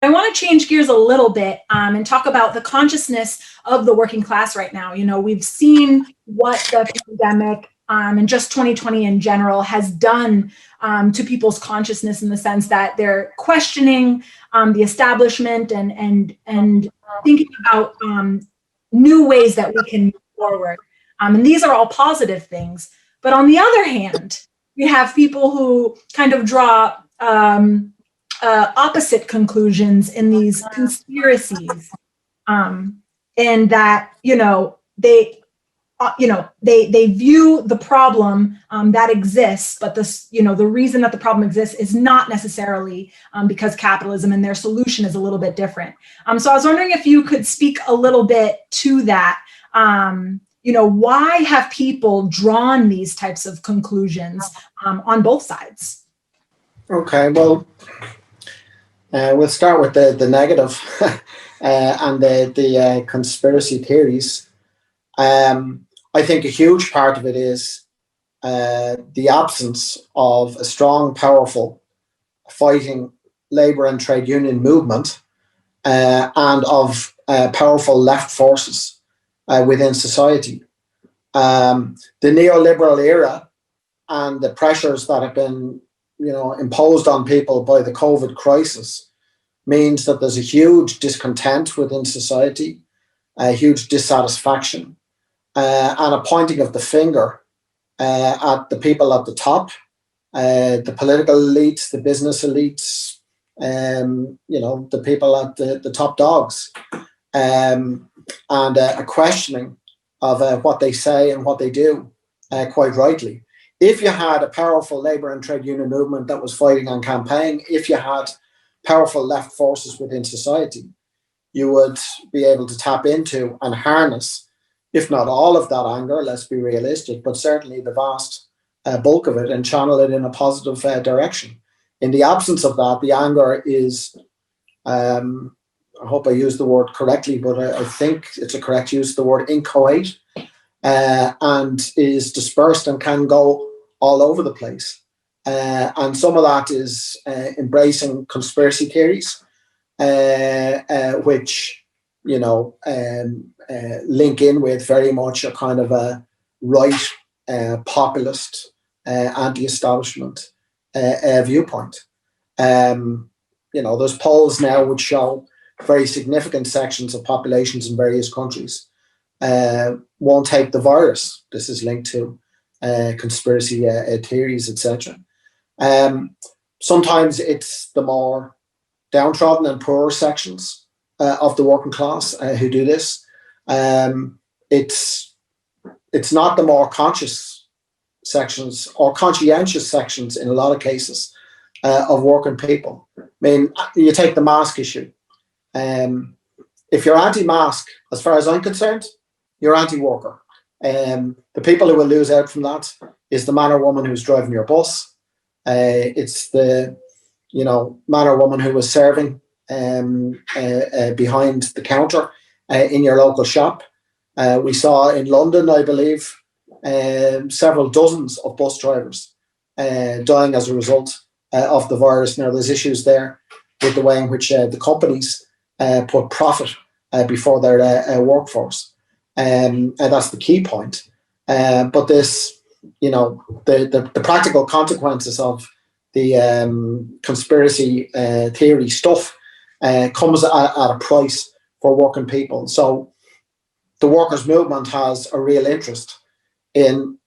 I want to change gears a little bit and talk about the consciousness of the working class right now. You know, we've seen what the pandemic and just 2020 in general has done to people's consciousness, in the sense that they're questioning the establishment and thinking about new ways that we can move forward. And these are all positive things. But on the other hand, we have people who kind of draw opposite conclusions in these conspiracies, and that they view the problem that exists, but the reason that the problem exists is not necessarily because capitalism, and their solution is a little bit different. So I was wondering if you could speak a little bit to that. Why have people drawn these types of conclusions on both sides? Okay, well, we'll start with the negative and the conspiracy theories. I think a huge part of it is the absence of a strong, powerful, fighting labour and trade union movement and of powerful left forces within society. The neoliberal era and the pressures that have been imposed on people by the COVID crisis means that there's a huge discontent within society, a huge dissatisfaction, and a pointing of the finger at the people at the top, the political elites, the business elites, the people at the top dogs, and a questioning of what they say and what they do, quite rightly. If you had a powerful labour and trade union movement that was fighting and campaigning, if you had powerful left forces within society, you would be able to tap into and harness, if not all of that anger, let's be realistic, but certainly the vast bulk of it, and channel it in a positive direction. In the absence of that, the anger is, I hope I use the word correctly, but I think it's a correct use of the word, inchoate, and is dispersed and can go all over the place. And some of that is embracing conspiracy theories, which, link in with very much a kind of a right, populist, anti-establishment viewpoint. Those polls now would show very significant sections of populations in various countries won't take the virus. This is linked to conspiracy theories, etc. Sometimes it's the more downtrodden and poorer sections of the working class who do this. It's not the more conscious sections or conscientious sections in a lot of cases of working people. I mean, you take the mask issue. If you're anti-mask, as far as I'm concerned, you're anti-worker. The people who will lose out from that is the man or woman who's driving your bus. It's the man or woman who was serving behind the counter in your local shop. We saw in London, I believe, several dozens of bus drivers dying as a result of the virus. Now, there's issues there with the way in which the companies put profit before their workforce. And that's the key point. But this, the practical consequences of the conspiracy theory stuff comes at a price for working people. So the workers' movement has a real interest in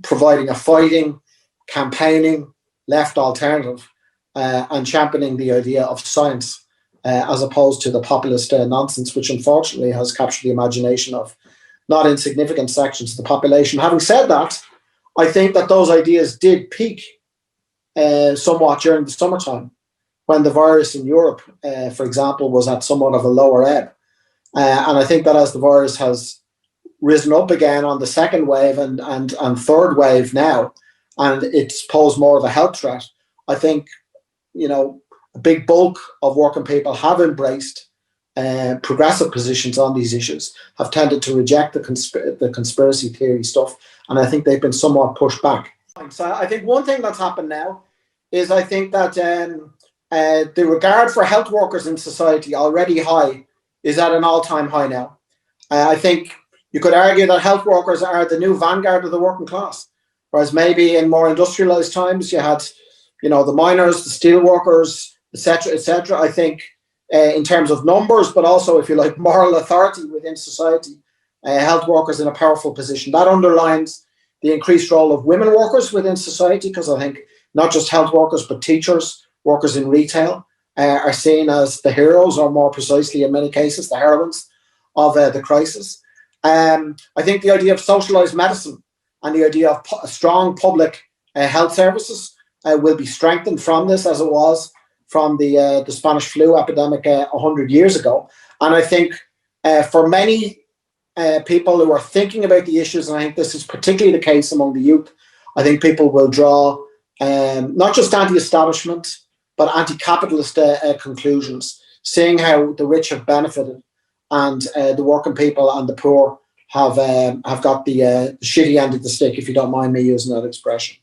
providing a fighting, campaigning, left alternative and championing the idea of science as opposed to the populist nonsense, which unfortunately has captured the imagination of not insignificant sections of the population. Having said that, I think that those ideas did peak somewhat during the summertime, when the virus in Europe, for example, was at somewhat of a lower ebb. And I think that as the virus has risen up again on the second wave and third wave now, and it's posed more of a health threat, I think, a big bulk of working people have embraced progressive positions on these issues, have tended to reject the conspiracy theory stuff, and I think they've been somewhat pushed back. So I think one thing that's happened now is I think that the regard for health workers in society, already high, is at an all-time high now. I think you could argue that health workers are the new vanguard of the working class, whereas maybe in more industrialized times you had, the miners, the steel workers, etc., etc. I think in terms of numbers, but also, if you like, moral authority within society, health workers in a powerful position. That underlines the increased role of women workers within society, because I think not just health workers, but teachers, workers in retail are seen as the heroes, or more precisely, in many cases, the heroines of the crisis. I think the idea of socialized medicine and the idea of strong public health services will be strengthened from this, as it was from the Spanish flu epidemic 100 years ago. And I think for many people who are thinking about the issues, and I think this is particularly the case among the youth, I think people will draw not just anti-establishment, but anti-capitalist conclusions, seeing how the rich have benefited and the working people and the poor have got the shitty end of the stick, if you don't mind me using that expression.